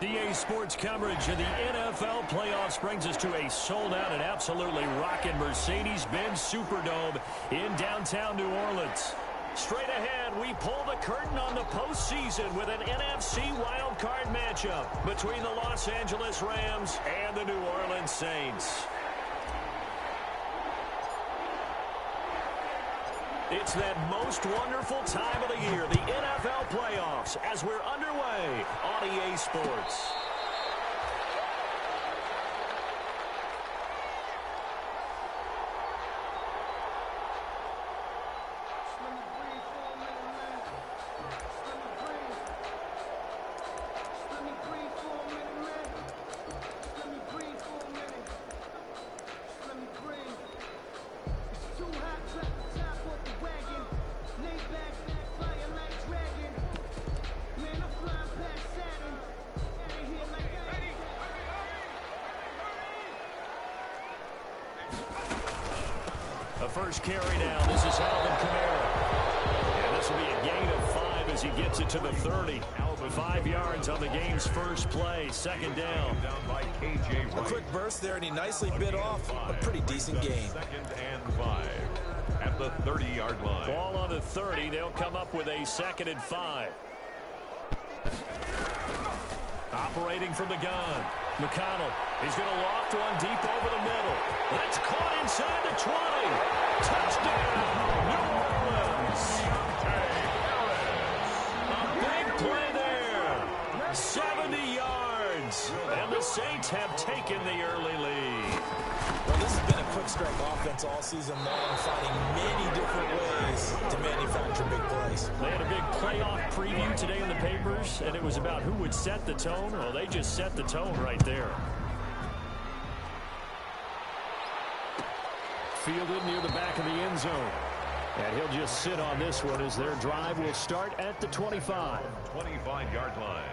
EA Sports coverage of the NFL playoffs brings us to a sold-out and absolutely rocking Mercedes-Benz Superdome in downtown New Orleans. Straight ahead, we pull the curtain on the postseason with an NFC wildcard matchup between the Los Angeles Rams and the New Orleans Saints. It's that most wonderful time of the year, the NFL playoffs, as we're underway on EA Sports. First carry now. This is Alvin Kamara. And this will be a gain of 5 as he gets it to the 30. 5 yards on the game's first play. Second down. A quick burst there, and he nicely bit off a pretty decent gain. Second and 5 at the 30-yard line. Ball on the 30. They'll come up with a second and 5. Operating from the gun. McConnell is going to loft one deep over the middle. That's caught inside the 20. Touchdown, New Orleans. A big play there. 70 yards. And the Saints have taken the early lead. Well, this has been a quick strike offense all season long, finding many different ways to manufacture big plays. They had a big playoff preview today in the papers, and it was about who would set the tone. Well, they just set the tone right there. Fielded near the back of the end zone. And he'll just sit on this one as their drive will start at the 25. 25-yard line.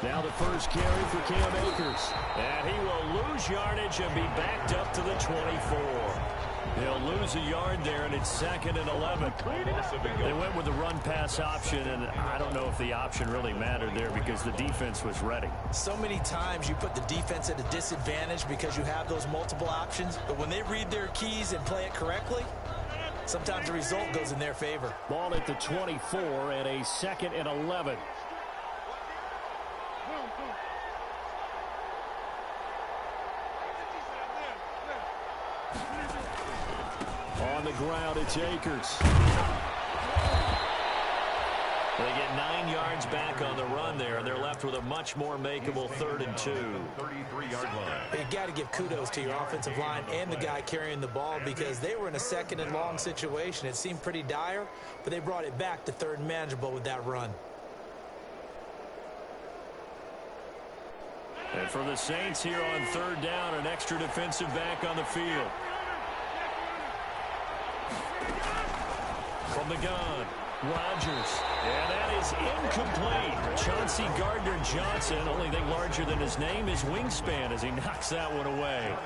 Now the first carry for Cam Akers. And he will lose yardage and be backed up to the 24. He'll lose a yard there, and it's second and 11. They went with the run-pass option, and I don't know if the option really mattered there because the defense was ready. So many times you put the defense at a disadvantage because you have those multiple options, but when they read their keys and play it correctly, sometimes the result goes in their favor. Ball at the 24 and a second and 11. On the ground, it's Akers. They get 9 yards back on the run there, and they're left with a much more makeable 3rd and 2. 33-yard line. You got to give kudos to your offensive line and the guy carrying the ball because they were in a second and long situation. It seemed pretty dire, but they brought it back to 3rd and manageable with that run. And for the Saints here on 3rd down, an extra defensive back on the field. From the gun, Rodgers. And that is incomplete. Chauncey Gardner-Johnson, only thing larger than his name is wingspan as he knocks that one away.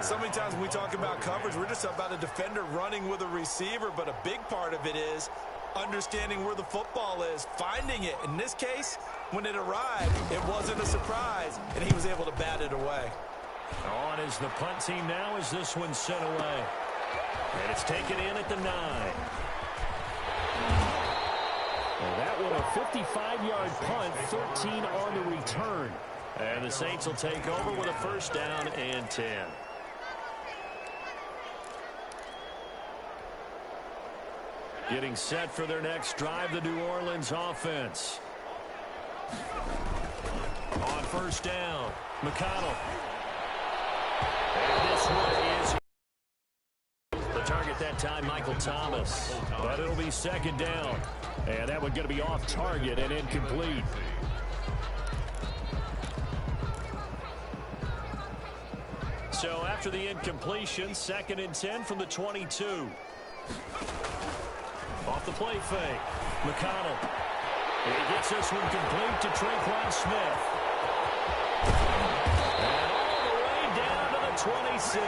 So many times when we talk about coverage, we're just about a defender running with a receiver, but a big part of it is understanding where the football is, finding it. In this case, when it arrived, it wasn't a surprise, and he was able to bat it away. On is the punt team now as this one's sent away. And it's taken in at the 9. And that one a 55-yard punt, 13 on the return. And the Saints will take over with a 1st down and 10. Getting set for their next drive, the New Orleans offense. On 1st down, McConnell. And this one is the target that time, Michael Thomas. But it'll be 2nd down. And that one going to be off target and incomplete. So after the incompletion, 2nd and 10 from the 22. Off the play fake. McConnell. He gets this one complete to Traquan Smith. And all the way down to the 26.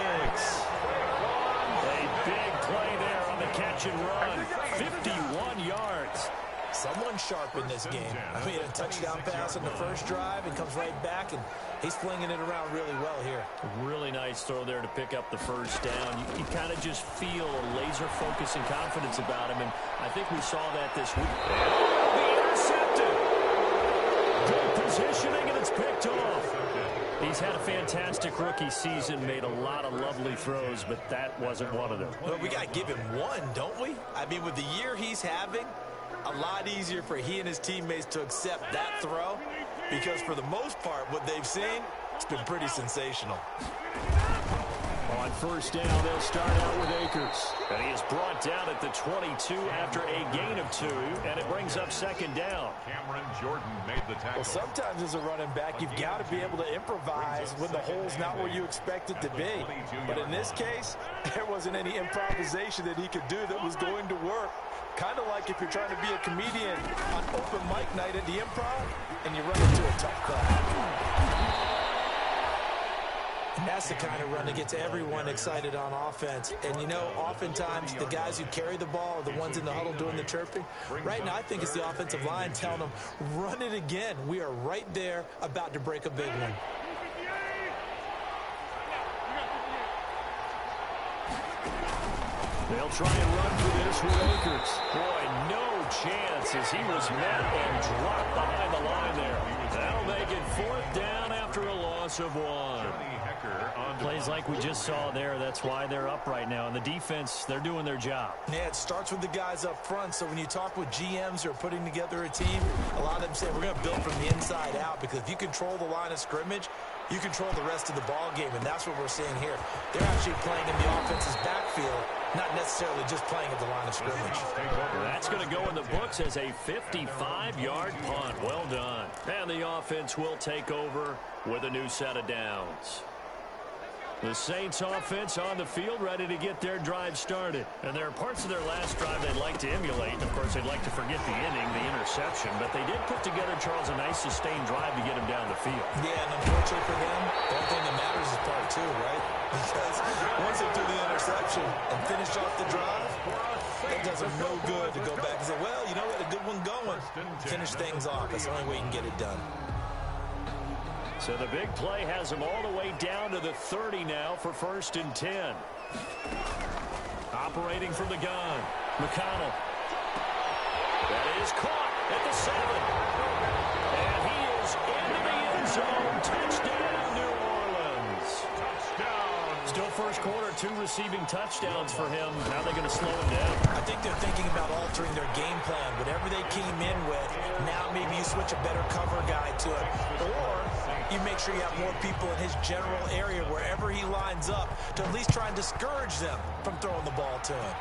A big play there on the catch and run. 51 yards. Someone sharp in this game. I mean, a touchdown pass on the first drive and comes right back, and he's flinging it around really well here. Really nice throw there to pick up the first down. You kind of just feel a laser focus and confidence about him, and I think we saw that this week. And the intercepted. Good positioning, and it's picked off. He's had a fantastic rookie season, made a lot of lovely throws, but that wasn't one of them. Well, we got to give him one, don't we? I mean, with the year he's having, a lot easier for he and his teammates to accept that throw, because for the most part, what they've seen, it's been pretty sensational. On first down, they'll start out with Akers. And he is brought down at the 22 after a gain of 2, and it brings up second down. Cameron Jordan made the tackle. Well, sometimes as a running back, you've got to be able to improvise when the hole's not where you expect it to be. But in this case, there wasn't any improvisation that he could do that was going to work. Kind of like if you're trying to be a comedian on open mic night at the Improv, and you run into a tough crowd. And that's the kind of run that gets everyone excited on offense. And, you know, oftentimes the guys who carry the ball are the ones in the huddle doing the chirping. Right now, I think it's the offensive line telling them, run it again. We are right there about to break a big one. They'll try and run for this with Akers. Boy, no chance as he was met and dropped behind the line there. That'll make it fourth down after a loss of 1. Plays like we just saw there. That's why they're up right now. And the defense, they're doing their job. Yeah, it starts with the guys up front. So when you talk with GMs who are putting together a team, a lot of them say we're going to build from the inside out, because if you control the line of scrimmage, you control the rest of the ball game, and that's what we're seeing here. They're actually playing in the offense's backfield, not necessarily just playing at the line of scrimmage. That's going to go in the books as a 55-yard punt. Well done. And the offense will take over with a new set of downs. The Saints offense on the field, ready to get their drive started. And there are parts of their last drive they'd like to emulate. Of course, they'd like to forget the inning, the interception. But they did put together, Charles, a nice sustained drive to get him down the field. Yeah, and unfortunately for them, the only thing that matters is part 2, right? Because once they do the interception and finish off the drive, it does them no good to go back and say, well, you know what, a good one going. Finish things off. That's the only way you can get it done. So the big play has them all the way down to the 30 now for 1st and 10. Operating from the gun, McConnell. That is caught at the 7. And he is into the end zone. Touchdown, New Orleans. Touchdown. Still first quarter, 2 receiving touchdowns for him. Now they're going to slow him down. I think they're thinking about altering their game plan. Whatever they came in with, now maybe you switch a better cover guy to it. Or you make sure you have more people in his general area wherever he lines up to at least try and discourage them from throwing the ball to him.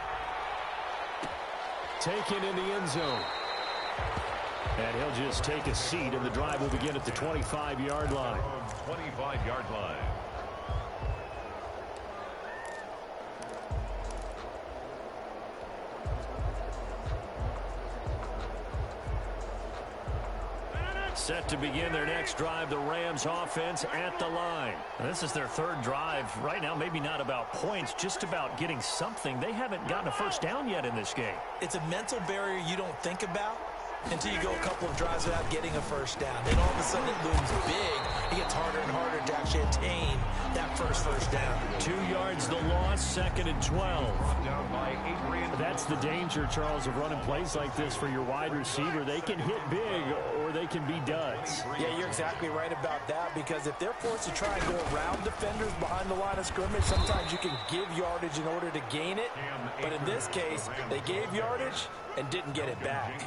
Taken in the end zone. And he'll just take a seat, and the drive will begin at the 25-yard line. 25-yard line. Set to begin their next drive, the Rams offense at the line. And this is their 3rd drive. Right now, maybe not about points, just about getting something. They haven't gotten a first down yet in this game. It's a mental barrier you don't think about until you go a couple of drives without getting a first down. Then all of a sudden it looms big. It gets harder and harder to actually attain that first down. 2 yards the loss, 2nd and 12. That's the danger, Charles, of running plays like this for your wide receiver. They can hit big or they can be duds. Yeah, you're exactly right about that, because if they're forced to try and go around defenders behind the line of scrimmage, sometimes you can give yardage in order to gain it. But in this case, they gave yardage and didn't get it back.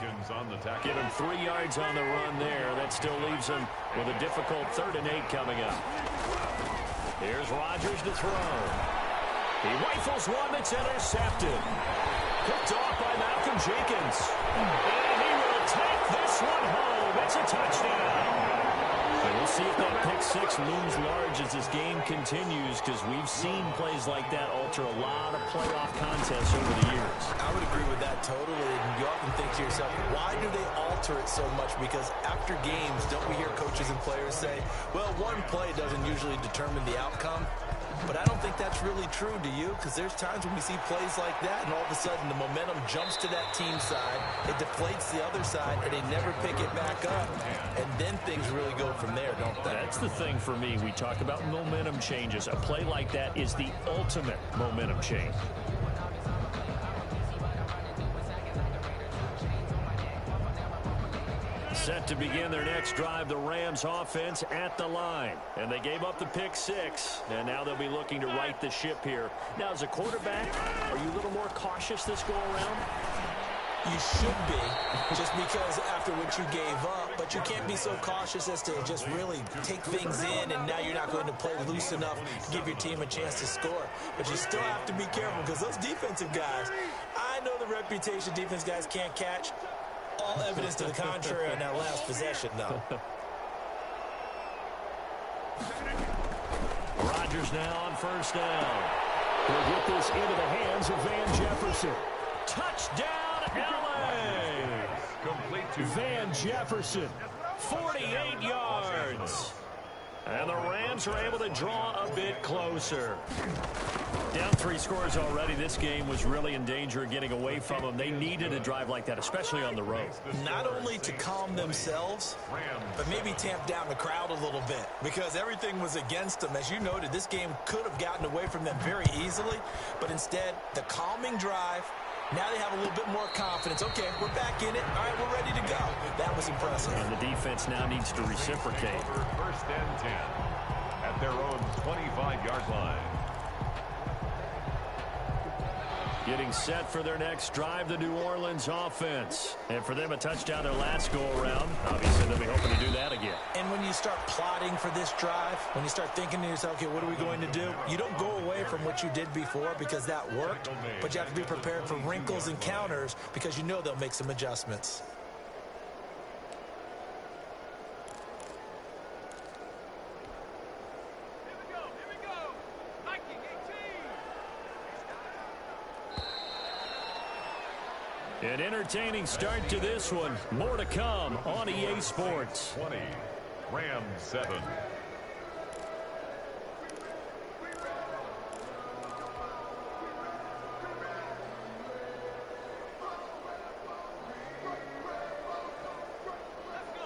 Give him 3 yards on the run there. That still leaves him with a difficult 3rd and 8 coming up. Here's Rodgers to throw. He rifles one that's intercepted. Picked off by Malcolm Jenkins. And he will take this one home. It's a touchdown. The We'll see if that pick six looms large as this game continues, because we've seen plays like that alter a lot of playoff contests over the years. I would agree with that totally. And you often think to yourself, why do they alter it so much? Because after games, don't we hear coaches and players say, well, one play doesn't usually determine the outcome? But I don't think that's really true, do you? Because there's times when we see plays like that, and all of a sudden the momentum jumps to that team side, it deflates the other side, and they never pick it back up. And then things really go from there, don't they? That's the thing for me. We talk about momentum changes. A play like that is the ultimate momentum change. Set to begin their next drive, the Rams offense at the line. And they gave up the pick six, and now they'll be looking to right the ship here. Now, as a quarterback, are you a little more cautious this go-around? You should be, just because after what you gave up, but you can't be so cautious as to just really take things in, and now you're not going to play loose enough to give your team a chance to score. But you still have to be careful, because those defensive guys, I know the reputation defense guys can't catch. All evidence to the contrary on that last possession, though. Rodgers now on first down. He'll get this into the hands of Van Jefferson. Touchdown, L.A. Complete to Van Jefferson, 48 yards. And the Rams are able to draw a bit closer. Down 3 scores already. This game was really in danger of getting away from them. They needed a drive like that, especially on the road. Not only to calm themselves, but maybe tamp down the crowd a little bit, because everything was against them. As you noted, this game could have gotten away from them very easily, but instead, the calming drive, now they have a little bit more confidence. Okay, we're back in it. All right, we're ready to go. That was impressive. And the defense now needs to reciprocate. First and 10 at their own 25-yard line. Getting set for their next drive, the New Orleans offense. And for them, a touchdown their last go-around. Obviously, they'll be hoping to do that again. And when you start plotting for this drive, when you start thinking to yourself, okay, what are we going to do? You don't go away from what you did before because that worked, but you have to be prepared for wrinkles and counters because you know they'll make some adjustments. An entertaining start to this one. More to come on EA Sports. 20, Rams 7.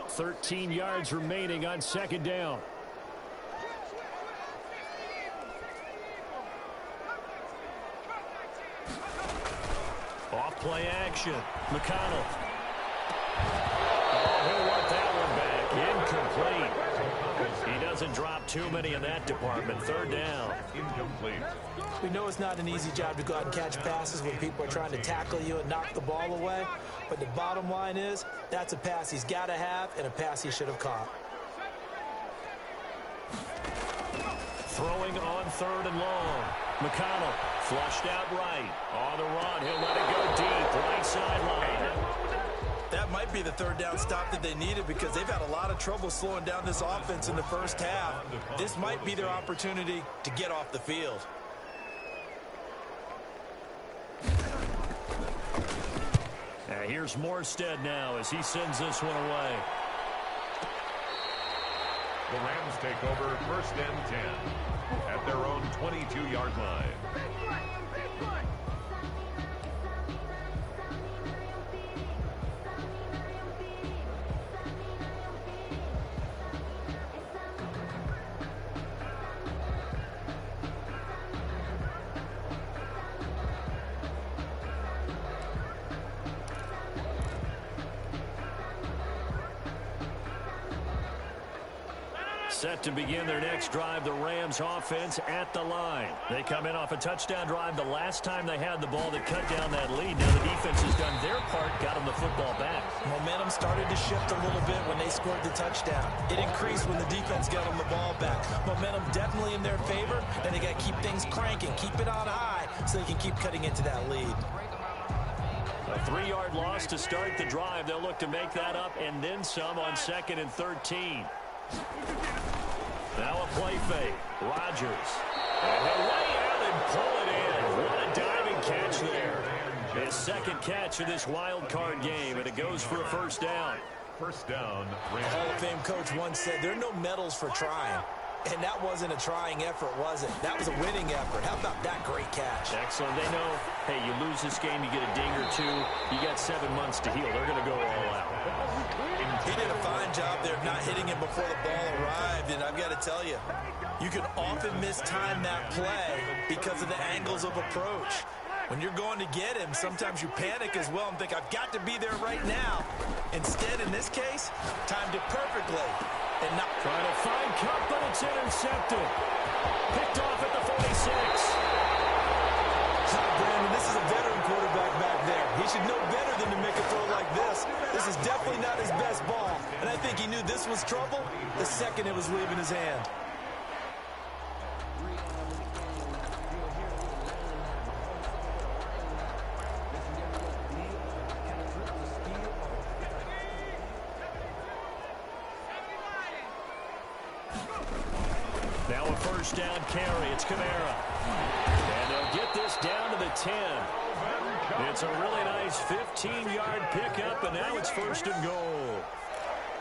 $13 yards remaining on second down. Off-play action. McConnell. Oh, he'll want that one back. Incomplete. He doesn't drop too many in that department. Third down. Incomplete. We know it's not an easy job to go out and catch passes when people are trying to tackle you and knock the ball away. But the bottom line is, that's a pass he's got to have and a pass he should have caught. Throwing on third and long. McConnell flushed out right. On the run, he'll let it go deep. Right sideline. That might be the third down stop that they needed because they've had a lot of trouble slowing down this offense in the first half. This might be their opportunity to get off the field. Here's Morstead now as he sends this one away. The Rams take over first and 10 at their own 22-yard line. Set to begin their next drive, the Rams offense at the line. They come in off a touchdown drive the last time they had the ball that cut down that lead. Now the defense has done their part, got them the football back. Momentum started to shift a little bit when they scored the touchdown. It increased when the defense got them the ball back. Momentum definitely in their favor, and they got to keep things cranking, keep it on high so they can keep cutting into that lead. A 3-yard loss to start the drive. They'll look to make that up and then some on 2nd and 13. Now a play fake. Rodgers. And he'll lay out and pull it in. What a diving catch there. His second catch of this wild card game, and it goes for a first down. First down. A Hall of Fame coach once said there are no medals for trying. And that wasn't a trying effort, was it? That was a winning effort. How about that great catch? Excellent. They know, hey, you lose this game, you get a ding or two. You got 7 months to heal. They're going to go all out. He did a fine job there of not hitting him before the ball arrived. And I've got to tell you, you can often mistime that play because of the angles of approach. When you're going to get him, sometimes you panic as well and think, I've got to be there right now. Instead, in this case, timed it perfectly. And not trying to find Cup, but it's intercepted. Picked off at the 46. Brandon, this is a veteran quarterback back there. He should know better than to make a throw like this. This is definitely not his best ball. And I think he knew this was trouble the second it was leaving his hand. Now a first down carry. It's Kamara. And they'll get this down to the 10. It's a really nice 15-yard pickup, and now it's first and goal.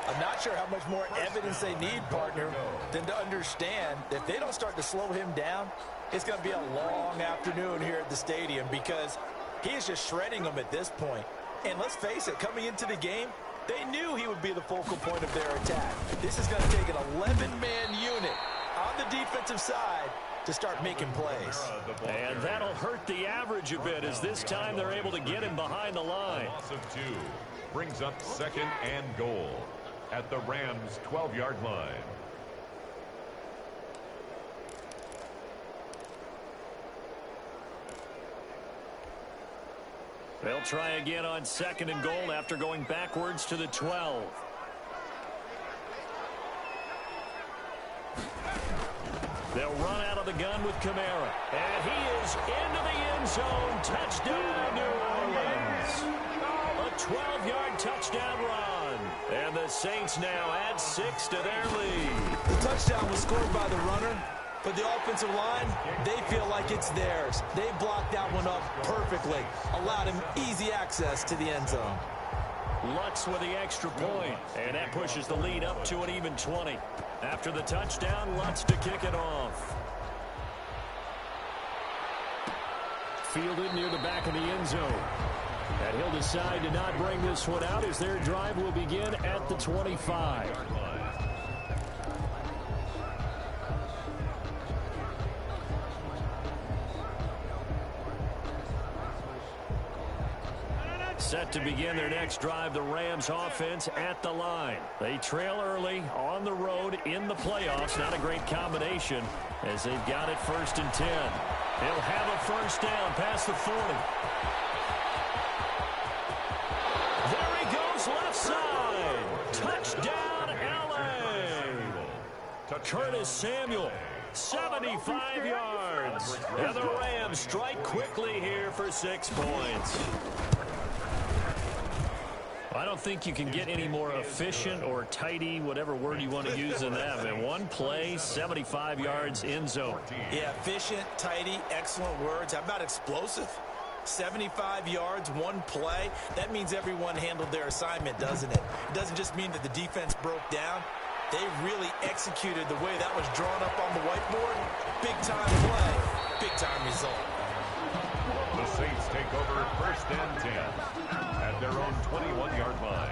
I'm not sure how much more evidence they need, partner, than to understand that if they don't start to slow him down, it's going to be a long afternoon here at the stadium because he is just shredding them at this point. And let's face it, coming into the game, they knew he would be the focal point of their attack. This is going to take an 11-man unit on the defensive side to start making plays. And that'll hurt the average a bit as this time they're able to get him behind the line. Loss of 2 brings up second and goal at the Rams' 12-yard line. They'll try again on second and goal after going backwards to the 12. They'll run out of the gun with Kamara. And he is into the end zone. Touchdown, New Orleans. A 12-yard touchdown run. And the Saints now add 6 to their lead. The touchdown was scored by the runner, but the offensive line, they feel like it's theirs. They blocked that one up perfectly. Allowed him easy access to the end zone. Lutz with the extra point. And that pushes the lead up to an even 20. After the touchdown, Lutz to kick it off. Fielded near the back of the end zone. And he'll decide to not bring this one out as their drive will begin at the 25. Set to begin their next drive, the Rams offense at the line. They trail early on the road in the playoffs. Not a great combination as they've got it first and 10. They'll have a first down past the 40. There he goes left side. Touchdown, L.A. Curtis Samuel. 75 yards. And the Rams strike quickly here for 6 points. I don't think you can get any more efficient or tidy, whatever word you want to use in that. Man, one play, 75 yards, end zone. Yeah, efficient, tidy, excellent words. How about explosive? 75 yards, one play. That means everyone handled their assignment, doesn't it? It doesn't just mean that the defense broke down. They really executed the way that was drawn up on the whiteboard. Big-time play, big-time result. The Saints take over first and 10 at their own 21-yard line.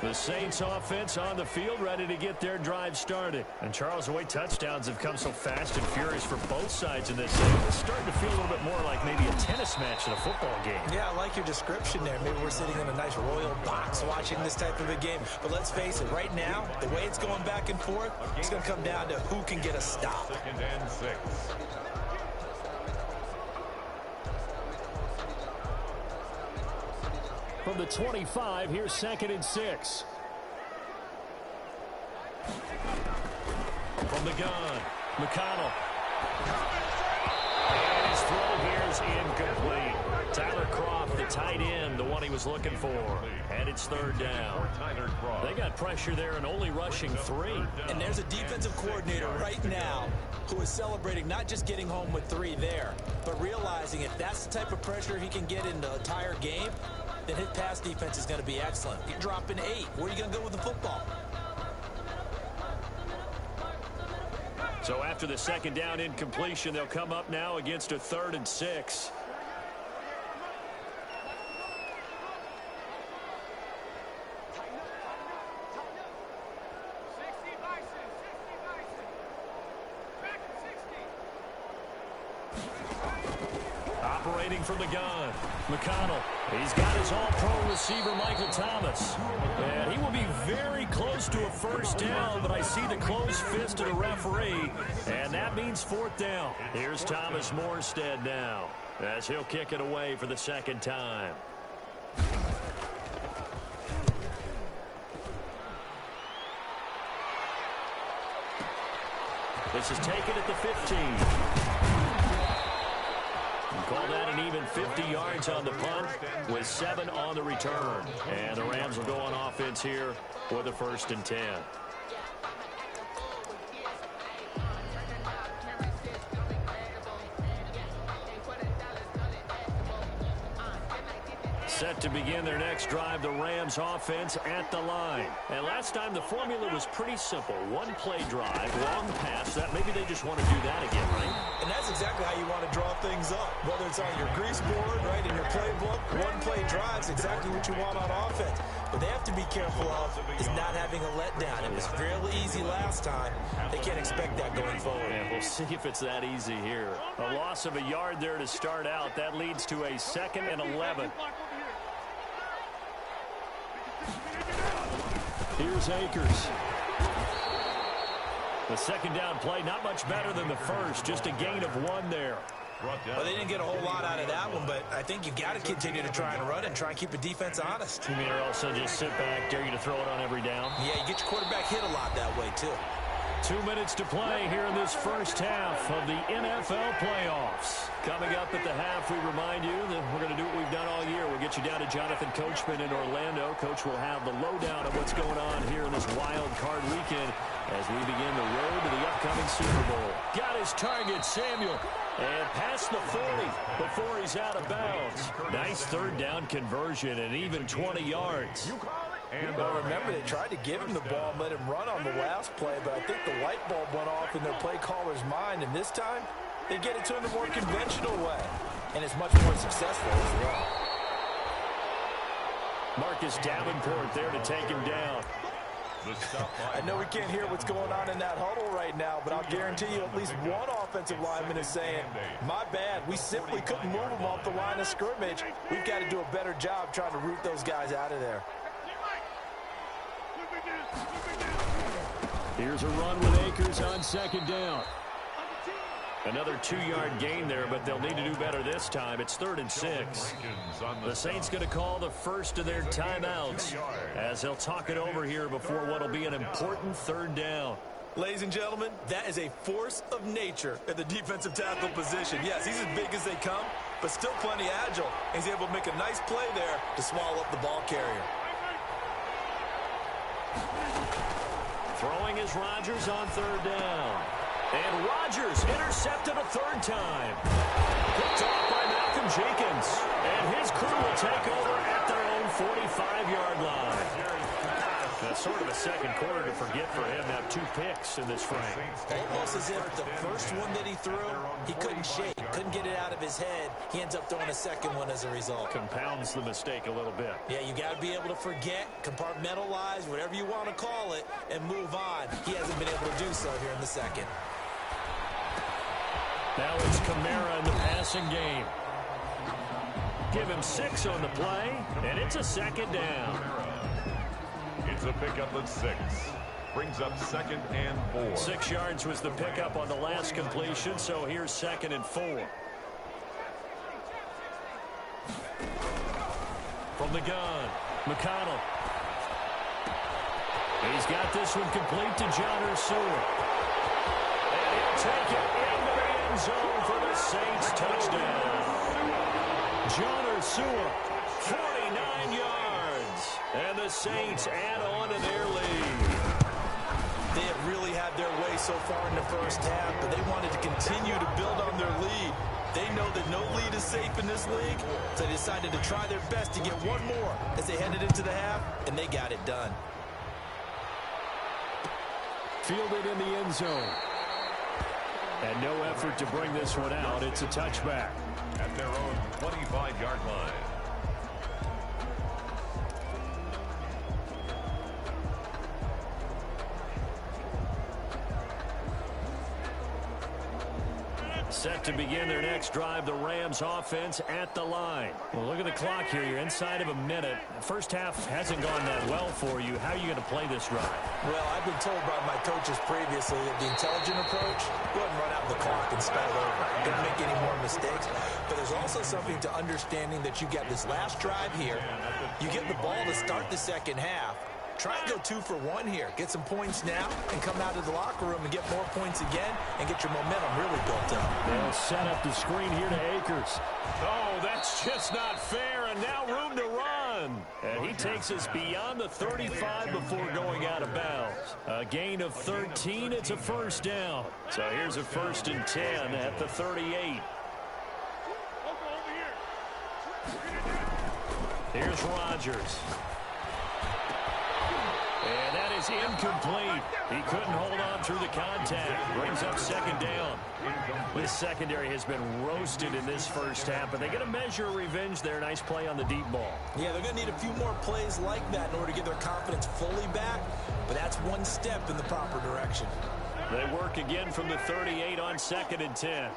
The Saints offense on the field ready to get their drive started. And Charles, the way touchdowns have come so fast and furious for both sides in this thing, it's starting to feel a little bit more like maybe a tennis match in a football game. Yeah, I like your description there. Maybe we're sitting in a nice royal box watching this type of a game. But let's face it, right now, the way it's going back and forth, it's going to come down to who can get a stop. Second and 6. From the 25, here's second and 6. From the gun, McConnell. And he's throw here is incomplete. Tyler Kroft, the tight end, the one he was looking for. And it's third down. They got pressure there and only rushing 3. And there's a defensive coordinator right now who is celebrating not just getting home with 3 there, but realizing if that's the type of pressure he can get in the entire game, then his pass defense is going to be excellent. You're dropping 8. Where are you going to go with the football? So after the second down incompletion, they'll come up now against a 3rd and 6. Operating from the gun, McConnell. He's got his all-pro receiver, Michael Thomas. And he will be very close to a first down, but I see the closed fist of the referee, and that means 4th down. Here's Thomas Morstead now, as he'll kick it away for the second time. This is taken at the 15. Call that an even 50 yards on the punt with 7 on the return. And the Rams will go on offense here for the 1st and 10. Set to begin their next drive, the Rams offense at the line. And last time the formula was pretty simple. 1-play drive, long pass. That maybe they just want to do that again, right? And that's exactly how you want to draw things up. Whether it's on your grease board, right, in your playbook, 1-play drive's exactly what you want on offense. What they have to be careful of is not having a letdown. It was fairly easy last time. They can't expect that going forward. And we'll see if it's that easy here. A loss of a yard there to start out. That leads to a 2nd and 11. Here's Akers. The second down play, not much better than the first. Just a gain of 1 there. Well, they didn't get a whole lot out of that one, but I think you've got to continue to try and run and try and keep the defense honest. You mean or also just sit back, dare you to throw it on every down? Yeah, you get your quarterback hit a lot that way, too. 2 minutes to play here in this first half of the NFL playoffs. Coming up at the half, we remind you that we're going to do what we've done all year. We'll get you down to Jonathan Coachman in Orlando. Coach will have the lowdown of what's going on here in this wild card weekend as we begin the road to the upcoming Super Bowl. Got his target, Samuel, and past the 40 before he's out of bounds. Nice third down conversion and even 20 yards. Well, remember, they tried to give him the ball and let him run on the last play, but I think the light bulb went off in their play caller's mind, and this time they get it to him the more conventional way, and it's much more successful as well. Marcus Davenport there to take him down. I know we can't hear what's going on in that huddle right now, but I'll guarantee you at least one offensive lineman is saying, my bad, we simply couldn't move him off the line of scrimmage. We've got to do a better job trying to root those guys out of there. Here's a run with Akers on second down. Another 2-yard gain there, but they'll need to do better this time. It's 3rd and 6. The Saints going to call the first of their timeouts as they'll talk it over here before what will be an important 3rd down. Ladies and gentlemen, that is a force of nature at the defensive tackle position. Yes, he's as big as they come, but still plenty agile. He's able to make a nice play there to swallow up the ball carrier. Throwing is Rodgers on 3rd down. And Rodgers intercepted a 3rd time. Picked off by Malcolm Jenkins. And his crew will take over at their own 45-yard line. That's sort of a second quarter to forget for him. Now 2 picks in this frame. Almost as if the first one that he threw, he couldn't shake, couldn't get it out of his head. He ends up throwing a second one as a result. Compounds the mistake a little bit. Yeah, you got to be able to forget, compartmentalize, whatever you want to call it, and move on. He hasn't been able to do so here in the second. Now it's Kamara in the passing game. Give him 6 on the play, and it's a second down. It's a pickup of 6. Brings up 2nd and 4. 6 yards was the pickup on the last completion, so here's 2nd and 4. From the gun, McConnell. He's got this one complete to John Ursula. And he'll take it into the end end zone for the Saints touchdown. John Ursua, 49 yards. And the Saints add on to their lead. They have really had their way so far in the first half, but they wanted to continue to build on their lead. They know that no lead is safe in this league, so they decided to try their best to get one more as they headed into the half, and they got it done. Fielded in the end zone. And no effort to bring this one out. It's a touchback. At their own 25-yard line. Set to begin their next drive, the Rams offense at the line. Well, look at the clock here. You're inside of a minute. First half hasn't gone that well for you. How are you going to play this drive? Well, I've been told by my coaches previously that the intelligent approach, go ahead and run out the clock and start over. Don't make any more mistakes. But there's also something to understanding that you get this last drive here. You get the ball to start the second half. Try and go 2 for 1 here. Get some points now and come out of the locker room and get more points again and get your momentum really built up. They'll set up the screen here to Akers. Oh, that's just not fair, and now room to run. And he takes us beyond the 35 before going out of bounds. A gain of 13, it's a first down. So here's a 1st and 10 at the 38. Here's Rodgers. And that is incomplete. He couldn't hold on through the contact. Brings up 2nd down. This secondary has been roasted in this first half, but they get a measure of revenge there. Nice play on the deep ball. Yeah, they're going to need a few more plays like that in order to get their confidence fully back, but that's one step in the proper direction. They work again from the 38 on 2nd and 10.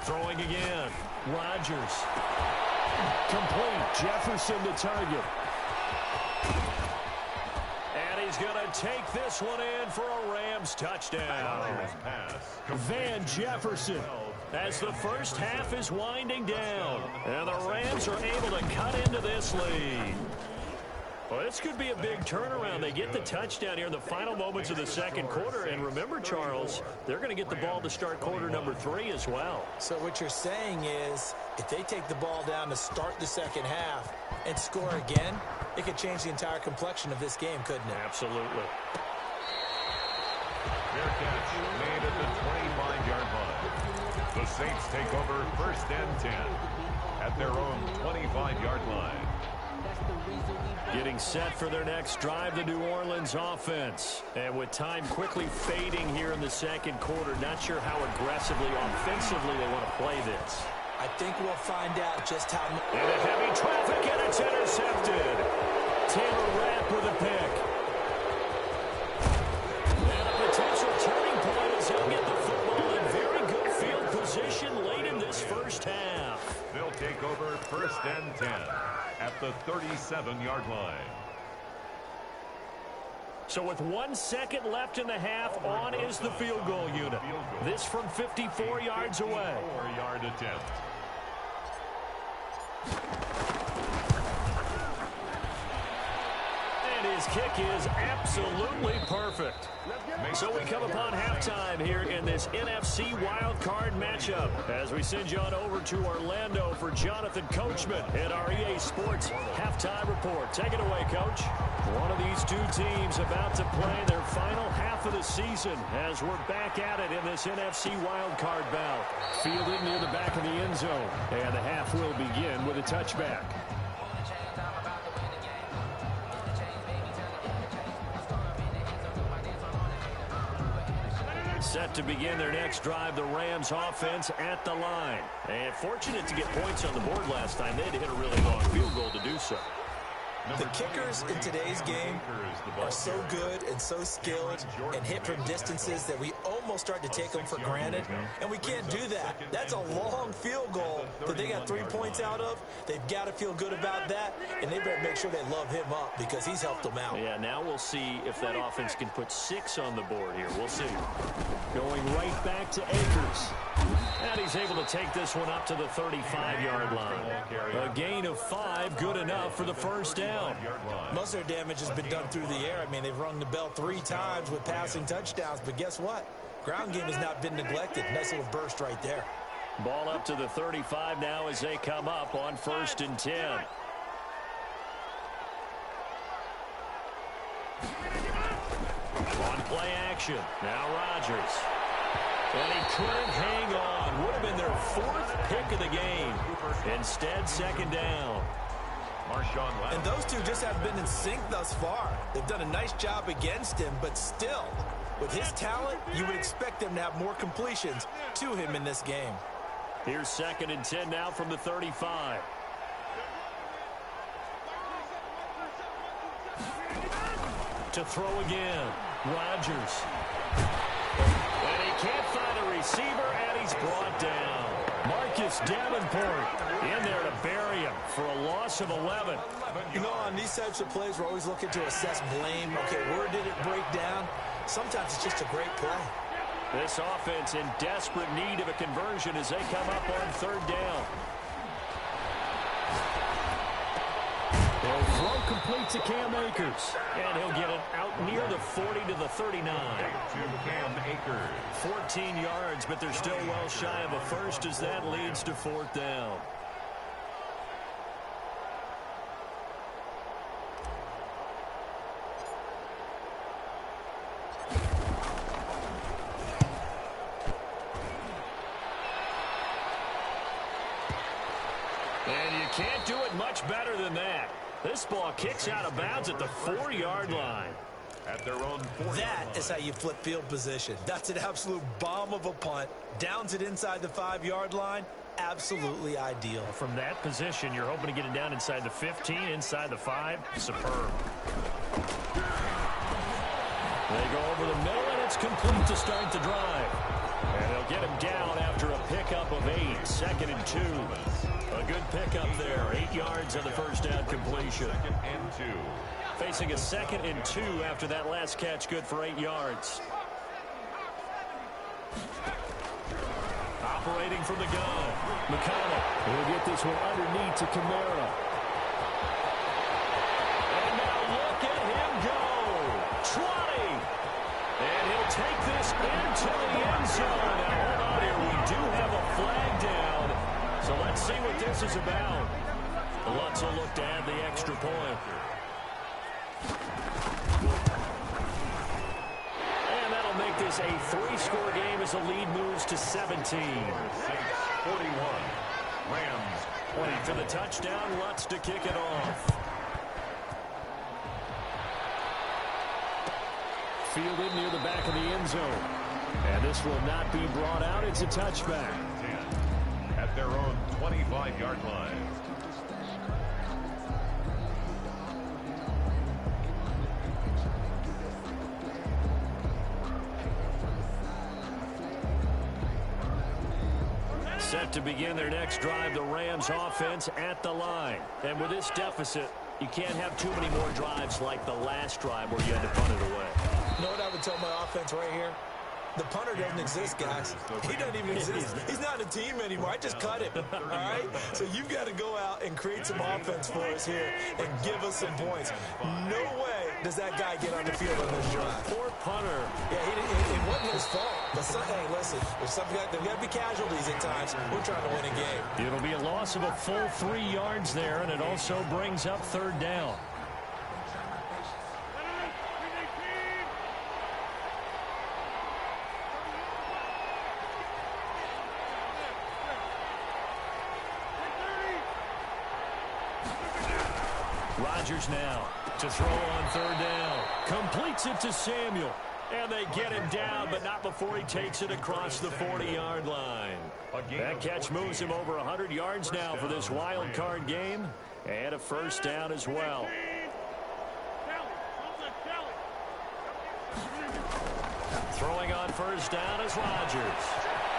Throwing again. Rodgers. Complete. Jefferson to target. And he's going to take this one in for a Rams touchdown. Van Jefferson as the first half is winding down. And the Rams are able to cut into this lead. Well, this could be a big turnaround. They get the touchdown here in the final moments of the second quarter. And remember, Charles, they're going to get the ball to start quarter number 3 as well. So what you're saying is if they take the ball down to start the second half and score again, it could change the entire complexion of this game, couldn't it? Absolutely. Their catch made at the 25-yard line. The Saints take over 1st and 10 at their own 25-yard line. Getting set for their next drive, the New Orleans offense. And with time quickly fading here in the second quarter, not sure how aggressively, offensively they want to play this. I think we'll find out just how... Into heavy traffic, and it's intercepted. Taylor Rapp with a pick. And a potential turning point as he'll get the football in very good field position late in this first half. They'll take over 1st and 10 at the 37-yard line. So with 1 second left in the half, on is the field goal unit. This from 54 yards away. 4-yard attempt. And his kick is absolutely perfect. So we come upon halftime here in this NFC wildcard matchup as we send you on over to Orlando for Jonathan Coachman at our EA Sports Halftime Report. Take it away, Coach. One of these two teams about to play their final half of the season as we're back at it in this NFC wildcard bout. Fielded near the back of the end zone. And the half will begin with a touchback. Set to begin their next drive, the Rams offense at the line. And fortunate to get points on the board last time. They had to hit a really long field goal to do so. The kickers in today's game are so good and so skilled and hit from distances that we almost start to take them for granted, and we can't do that. That's a long field goal that they got 3 points out of. They've got to feel good about that, and they better make sure they love him up because he's helped them out. Yeah, now we'll see if that offense can put 6 on the board here. We'll see. Going right back to Akers. And he's able to take this one up to the 35-yard line. A gain of 5, good enough for the first down. Most of their damage has been done through the air. I mean, they've rung the bell 3 times with passing touchdowns, but guess what? Ground game has not been neglected. Nice little burst right there. Ball up to the 35 now as they come up on 1st and 10. On play action. Now Rodgers. And he couldn't hang on. Would have been their 4th pick of the game. Instead, 2nd down. And those two just haven't been in sync thus far. They've done a nice job against him, but still, with his talent, you would expect them to have more completions to him in this game. Here's 2nd and 10 now from the 35. To throw again. Rodgers. And he can't find a receiver, and he's brought down. Marcus Davenport in there to bury him for a loss of 11. You know, on these types of plays, we're always looking to assess blame. Okay, where did it break down? Sometimes it's just a great play. This offense in desperate need of a conversion as they come up on 3rd down. They'll throw complete to Cam Akers. And he'll get it out near the 40 to the 39. To Cam Akers. 14 yards, but they're still well shy of a first as that leads to 4th down. And you can't do it much better than that. This ball kicks out of bounds at the 4-yard line. At their own 40. That is how you flip field position. That's an absolute bomb of a punt. Downs it inside the 5-yard line. Absolutely ideal. From that position, you're hoping to get it down inside the 15, inside the 5. Superb. They go over the middle, and it's complete to start the drive. And they'll get him down after a pickup of 8. 2nd and 2. A good pickup there. 8 yards on the first down completion. 2nd and 2. Facing a 2nd and 2 after that last catch, good for 8 yards. Operating from the gun. McConnell will get this one underneath to Kamara. And now look at him go. 20. And he'll take this into the end zone. Now hold on here. We do have a flag down. So let's see what this is about. Lutz will look to add the extra point. And that'll make this a 3-score game as the lead moves to 17. 41. Rams 20. To the touchdown, Lutz to kick it off. Fielded near the back of the end zone. And this will not be brought out. It's a touchback. 10. At their own 25-yard line. Set to begin their next drive, the Rams offense at the line. And with this deficit, you can't have too many more drives like the last drive where you had to punt it away. You know what I would tell my offense right here? The punter doesn't exist, guys. He doesn't even exist. He's not a team anymore. I just cut him, all right? So you've got to go out and create some offense for us here and give us some points. No way does that guy get on the field on this drive. Poor punter. Yeah, it wasn't his fault. But hey, listen, there's got to be casualties at times. We're trying to win a game. It'll be a loss of a full 3 yards there, and it also brings up 3rd down. Rodgers now to throw on 3rd down. Completes it to Samuel. And they get him down, but not before he takes it across the 40-yard line. That catch moves him over 100 yards now for this wild card game. And a first down as well. Throwing on first down is Rodgers.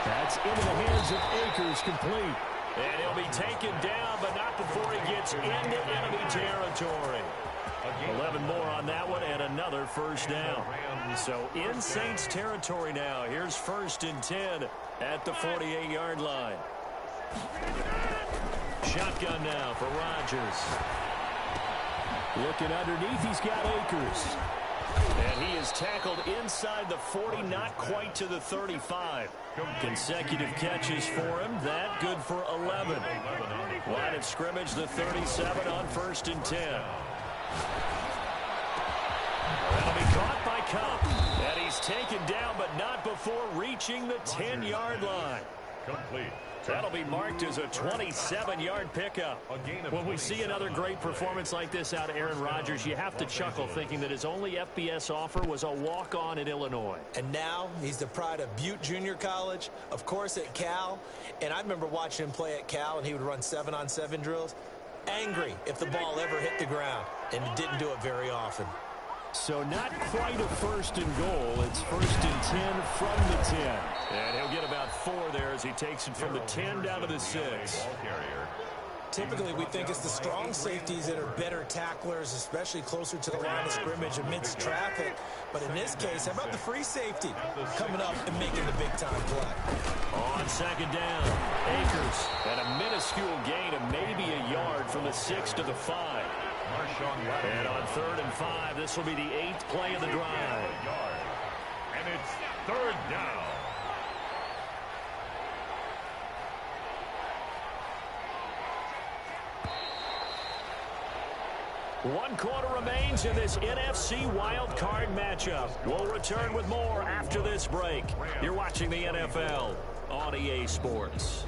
That's into the hands of Akers, complete. And he'll be taken down, but not before he gets into enemy territory. 11 more on that one and another first down. So in Saints territory now. Here's 1st and 10 at the 48-yard line. Shotgun now for Rodgers. Looking underneath, he's got Akers. And he is tackled inside the 40, not quite to the 35. Consecutive catches for him. That good for 11. Line of scrimmage, the 37 on 1st and 10. That'll be caught by Cup. And he's taken down, but not before reaching the 10-yard line. Complete. That'll be marked as a 27-yard pickup. When we see another great performance like this out of Aaron Rodgers, you have to chuckle thinking that his only FBS offer was a walk-on in Illinois. And now he's the pride of Butte Junior College, of course at Cal. And I remember watching him play at Cal, and he would run 7-on-7 drills. Angry if the ball ever hit the ground, and it didn't do it very often. So not quite a 1st and goal. It's 1st and 10 from the 10. And he'll get about 4 there as he takes it from the 10 down to the 6. Typically, we think it's the strong safeties that are better tacklers, especially closer to the line of scrimmage amidst traffic. But in this case, how about the free safety coming up and making the big-time play? On 2nd down, Akers. And a minuscule gain of maybe a yard from the 6 to the 5. And on 3rd and 5, this will be the 8th play of the drive. And it's 3rd down. One quarter remains in this NFC wildcard matchup. We'll return with more after this break. You're watching the NFL on EA Sports.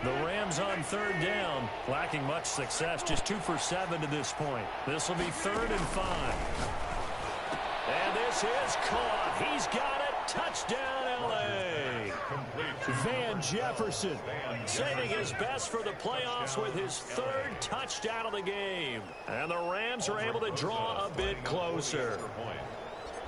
The Rams on 3rd down, lacking much success, just 2 for 7 to this point. This will be 3rd and 5. And this is caught. He's got it. Touchdown, L.A. Van Jefferson saving his best for the playoffs with his 3rd touchdown of the game. And the Rams are able to draw a bit closer.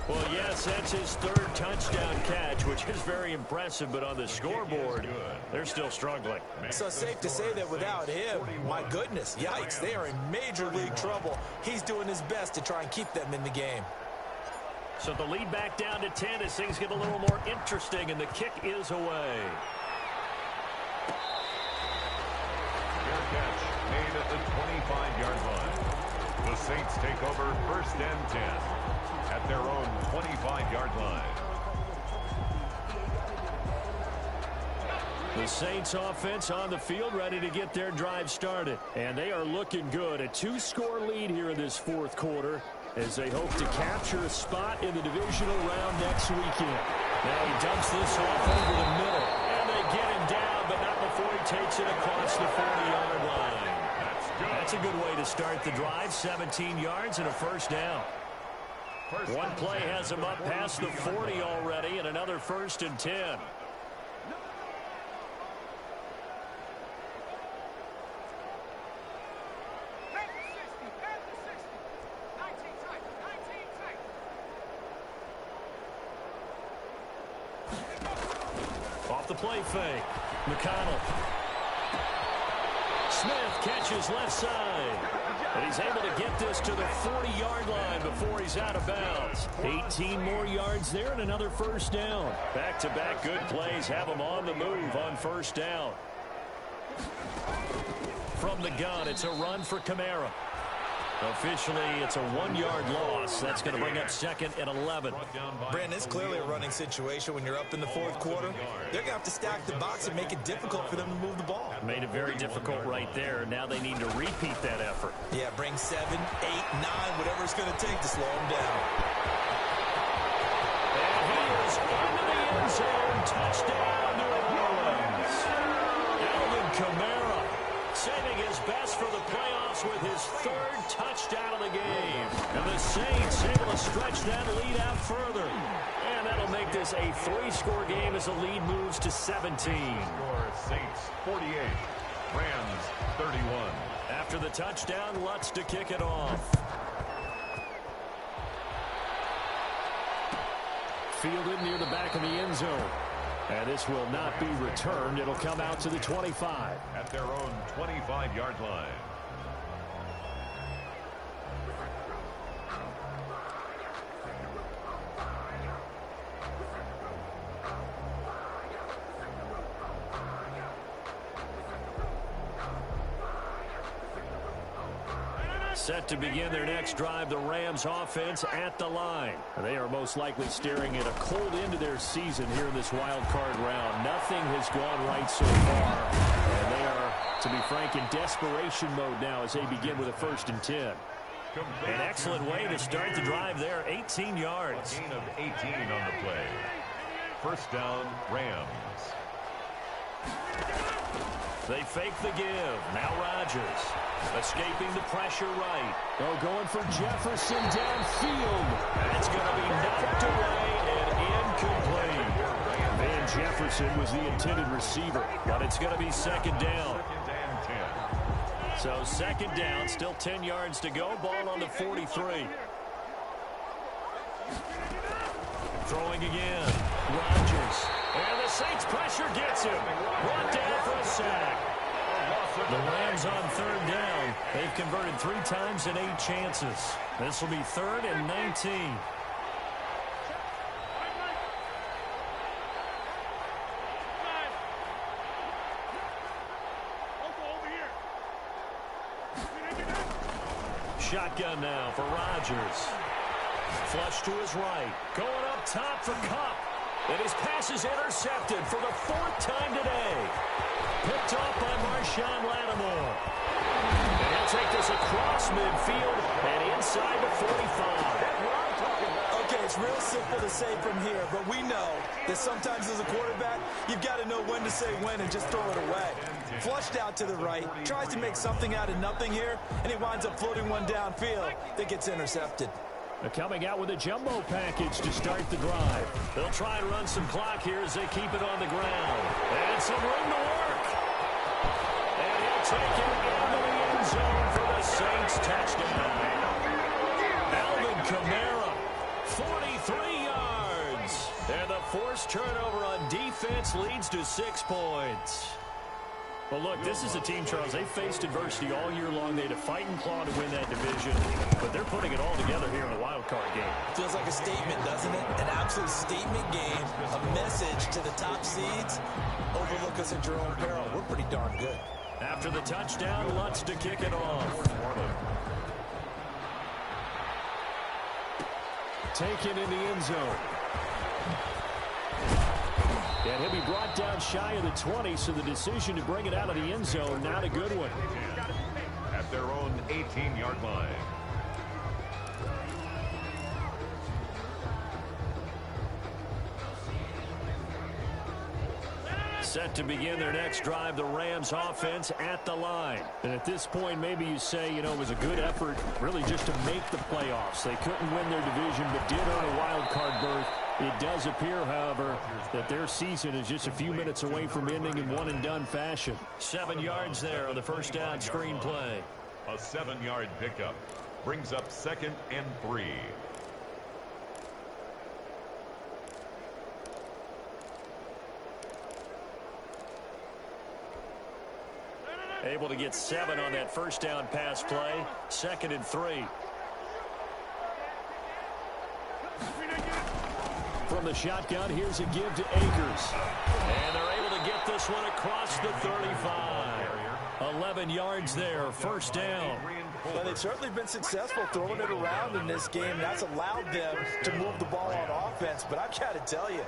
Well, yes, that's his 3rd touchdown catch, which is very impressive, but on the scoreboard, they're still struggling. So safe to say that without him, my goodness, yikes, they are in major league trouble. He's doing his best to try and keep them in the game. So the lead back down to 10 as things get a little more interesting, and the kick is away. Fair catch made at the 25-yard line. The Saints take over 1st and 10 at their own 25-yard line. The Saints offense on the field ready to get their drive started. And they are looking good. A 2-score lead here in this 4th quarter as they hope to capture a spot in the divisional round next weekend. Now he dumps this off over the middle. And they get him down, but not before he takes it across the 40-yard line. That's a good way to start the drive. 17 yards and a 1st down. One play has him up past the 40 already, and another 1st and 10. Off the play fake. McConnell. Smith catches left side. And he's able to get this to the 40-yard line before he's out of bounds. 18 more yards there and another 1st down. Back-to-back good plays have him on the move on 1st down. From the gun, it's a run for Kamara. Officially, it's a 1-yard loss. That's going to bring up 2nd and 11. Brandon, it's clearly a running situation when you're up in the 4th quarter. They're going to have to stack the box and make it difficult for them to move the ball. Made it very difficult right there. Now they need to repeat that effort. Yeah, bring 7, 8, 9, whatever it's going to take to slow them down. And he is into the end zone. Touchdown, New Orleans. Alvin Kamara saving his best for the playoffs with his 3rd touchdown of the game. And the Saints able to stretch that lead out further. And that'll make this a 3-score game as the lead moves to 17. Score Saints 48, Rams 31. After the touchdown, Lutz to kick it off. fielded near the back of the end zone. And this will not be returned. It'll come out to the 25. At their own 25-yard line. Set to begin their next drive, the Rams offense at the line. They are most likely staring at a cold end to their season here in this wild card round. Nothing has gone right so far. And they are, to be frank, in desperation mode now as they begin with a 1st and 10. An excellent way to start the drive there, 18 yards. A gain of 18 on the play. 1st down, Rams. They fake the give. Now Rodgers escaping the pressure right. Oh, going for Jefferson downfield. That's going to be knocked away and incomplete. Van Jefferson was the intended receiver, but it's going to be 2nd down. 2nd and 10. So 2nd down, still 10 yards to go. Ball on the 43. Throwing again. Rodgers. And the Saints pressure gets him. Brought down for a sack. The Rams on 3rd down. They've converted 3 times in 8 chances. This will be 3rd and 19. Shotgun now for Rodgers. Flush to his right. Going up top for Kupp. And his pass is intercepted for the 4th time today. Picked off by Marshawn Lattimore. And he'll take this across midfield and inside the 45. Okay, it's real simple to say from here, but we know that sometimes as a quarterback, you've got to know when to say when and just throw it away. Flushed out to the right, tries to make something out of nothing here, and he winds up floating one downfield that gets intercepted. They're coming out with a jumbo package to start the drive. They'll try and run some clock here as they keep it on the ground. And some room to work. And he'll take it into the end zone for the Saints touchdown. Alvin Kamara, 43 yards. And the forced turnover on defense leads to 6 points. Well, look, this is a team, Charles, they faced adversity all year long. They had to fight and claw to win that division, but they're putting it all together here in a wild card game. Feels like a statement, doesn't it? An absolute statement game, a message to the top seeds. Overlook us at your own peril. We're pretty darn good. After the touchdown, Lutz to kick it off. Taken in the end zone. And he'll be brought down shy of the 20, so the decision to bring it out of the end zone, not a good one. At their own 18-yard line. Set to begin their next drive, the Rams offense at the line. And at this point, maybe you say, you know, it was a good effort really just to make the playoffs. They couldn't win their division, but did earn a wild card berth. It does appear, however, that their season is just a few minutes away from ending in one-and-done fashion. 7 yards there on the first down screen play. A 7-yard pickup brings up 2nd and 3. Able to get 7 on that first down pass play. 2nd and 3. From the shotgun, here's a give to Akers. And they're able to get this one across the 35. 11 yards there, first down. Well, they've certainly been successful throwing it around in this game. That's allowed them to move the ball on offense. But I've got to tell you,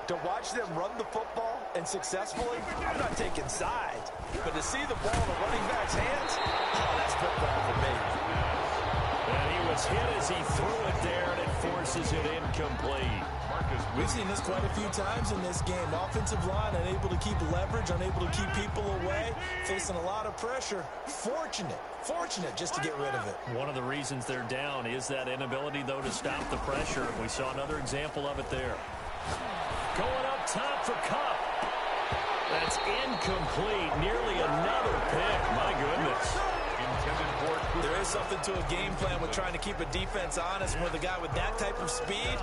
to watch them run the football and successfully, I'm not taking sides. But to see the ball in the running back's hands, oh, that's football for me. And he was hit as he threw it there, and it forces it incomplete. We've seen this quite a few times in this game. Offensive line unable to keep leverage, unable to keep people away, facing a lot of pressure. Fortunate just to get rid of it. One of the reasons they're down is that inability, though, to stop the pressure. We saw another example of it there. Going up top for Kupp. That's incomplete. Nearly another pick. My goodness. There is something to a game plan with trying to keep a defense honest. With a guy with that type of speed,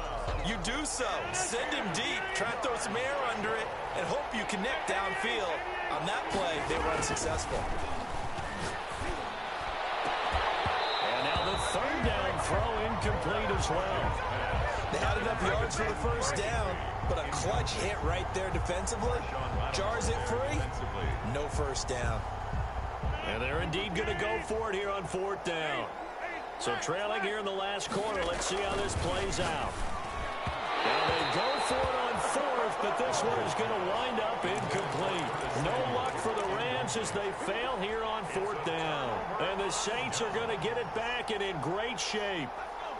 you do so. Send him deep, try and throw some air under it, and hope you connect downfield. On that play, they were unsuccessful. And now the third down throw incomplete as well. They had enough yards for the first down, but a clutch hit right there defensively jars it free. No first down. And they're indeed going to go for it here on fourth down. So trailing here in the last quarter. Let's see how this plays out. Now they go for it on fourth, but this one is going to wind up incomplete. No luck for the Rams as they fail here on fourth down. And the Saints are going to get it back and in great shape.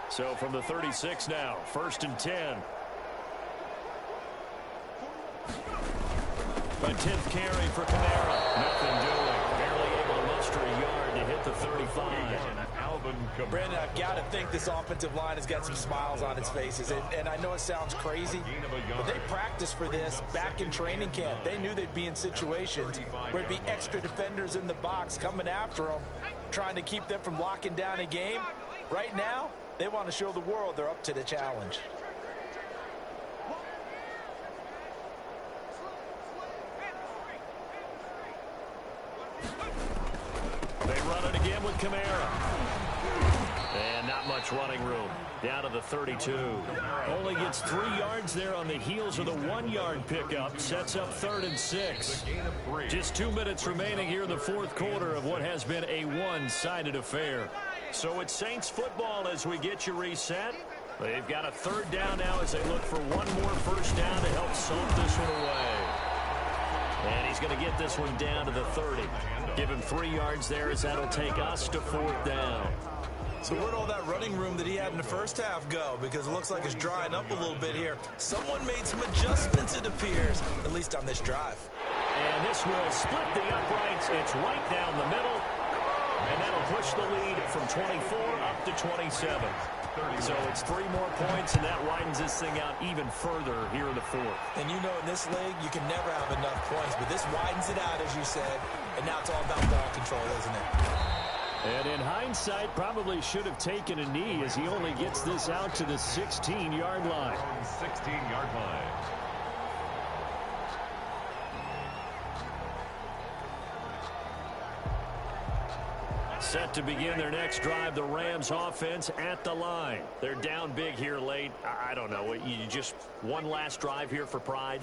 So from the 36 now, 1st and 10. A 10th carry for Kamara. Nothing doing. Barely able to muster a yard to hit the 35. Brandon, I've got to think this offensive line has got some smiles on its faces. And I know it sounds crazy, but they practiced for this back in training camp. They knew they'd be in situations where there'd be extra defenders in the box coming after them, trying to keep them from locking down a game. Right now, they want to show the world they're up to the challenge. They run it again with Kamara. And not much running room. Down to the 32. Only gets 3 yards there on the heels of the 1-yard pickup. Sets up 3rd and 6. Just 2 minutes remaining here in the fourth quarter of what has been a one-sided affair. So it's Saints football as we get you reset. They've got a 3rd down now as they look for one more first down to help salt this one away. And he's going to get this one down to the 30. Give him 3 yards there as that'll take us to 4th down. So where'd all that running room that he had in the first half go? Because it looks like it's drying up a little bit here. Someone made some adjustments, it appears, at least on this drive. And this will split the uprights. It's right down the middle. And that'll push the lead from 24 up to 27. So it's 3 more points, and that widens this thing out even further here in the fourth. And you know in this league, you can never have enough points, but this widens it out, as you said, and now it's all about ball control, isn't it? And in hindsight, probably should have taken a knee as he only gets this out to the 16-yard line. 16-yard line. Set to begin their next drive, the Rams offense at the line. They're down big here late. I don't know. You just one last drive here for pride?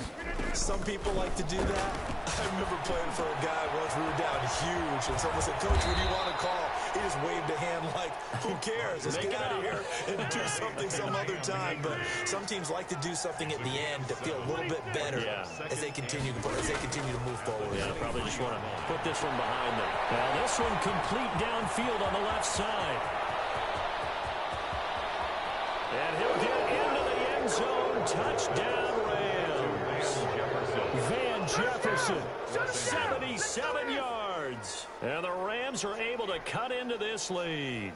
Some people like to do that. I remember playing for a guy once. We were down huge, and someone said, "Coach, what do you want to call?" He just waved a hand like, who cares? Let's get out of here and do something some other time. But some teams like to do something at the end to feel a little bit better as they continue to move forward. Yeah, probably just want to put this one behind them. Now this one complete downfield on the left side. And he'll get into the end zone. Touchdown, Rams. Van Jefferson, 77 yards. And the Rams are able to cut into this lead.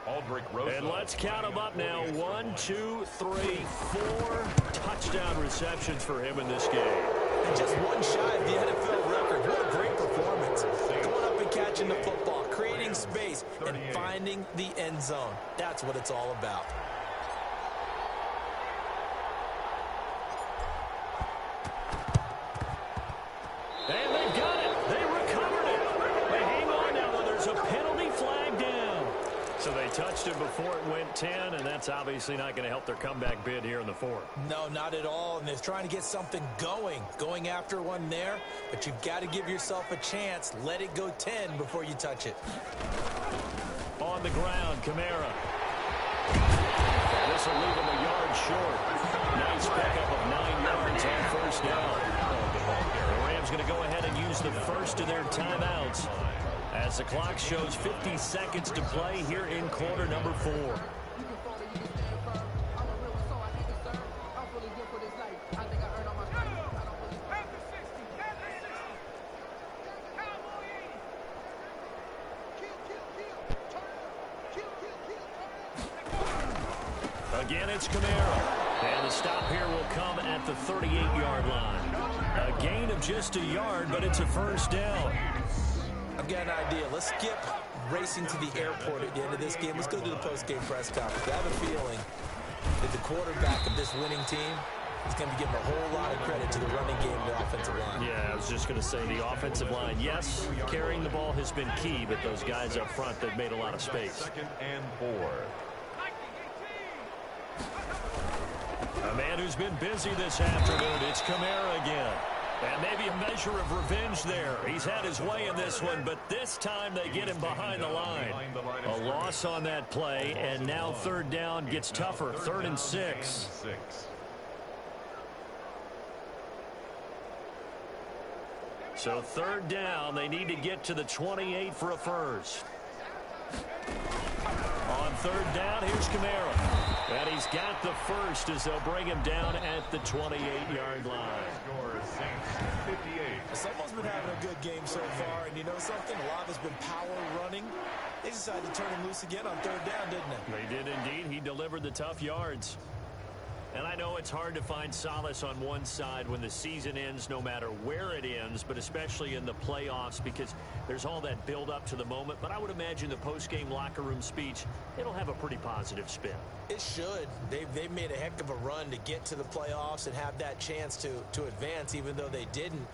And let's count them up now. 1, 2, 3, 4 touchdown receptions for him in this game. And just one shy of the NFL record. What a great performance. Going up and catching the football, creating space, and finding the end zone. That's what it's all about. And they got it. They recovered it. They hang on now, though. There's a penalty flag down. So they touched it before it went 10, and that's obviously not going to help their comeback bid here in the fourth. No, not at all. And they're trying to get something going after one there. But you've got to give yourself a chance. Let it go 10 before you touch it. On the ground, Kamara. This will leave him a yard short. Nice pickup of 9 yards on first down. The Rams going to go ahead and use the first of their timeouts as the clock shows 50 seconds to play here in quarter number 4. Again, it's Kamara. And the stop here will come at the 38-yard line. A gain of just a yard, but it's a first down. I've got an idea. Let's skip racing to the airport at the end of this game. Let's go to the post-game press conference. I have a feeling that the quarterback of this winning team is going to be giving a whole lot of credit to the running game and the offensive line. Yeah, I was just going to say the offensive line. Yes, carrying the ball has been key, but those guys up front, they've made a lot of space. 2nd and 4. A man who's been busy this afternoon, it's Kamara again. And maybe a measure of revenge there. He's had his way in this one, but this time they get him behind the line. A loss on that play, and now 3rd down gets tougher. 3rd and 6. So 3rd down, they need to get to the 28 for a first. On 3rd down, here's Kamara. And he's got the first as they'll bring him down at the 28-yard line. Someone's been having a good game so far, and you know something? A lot has been power running. They decided to turn him loose again on 3rd down, didn't they? They did indeed. He delivered the tough yards. And I know it's hard to find solace on one side when the season ends, no matter where it ends, but especially in the playoffs, because there's all that build up to the moment. But I would imagine the post-game locker room speech, it'll have a pretty positive spin. It should. They've made a heck of a run to get to the playoffs and have that chance to advance, even though they didn't.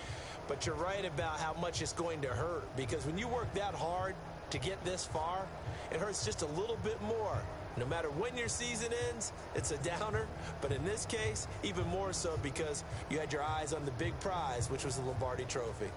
But you're right about how much it's going to hurt, because when you work that hard to get this far, it hurts just a little bit more. No matter when your season ends, it's a downer. But in this case, even more so because you had your eyes on the big prize, which was the Lombardi Trophy.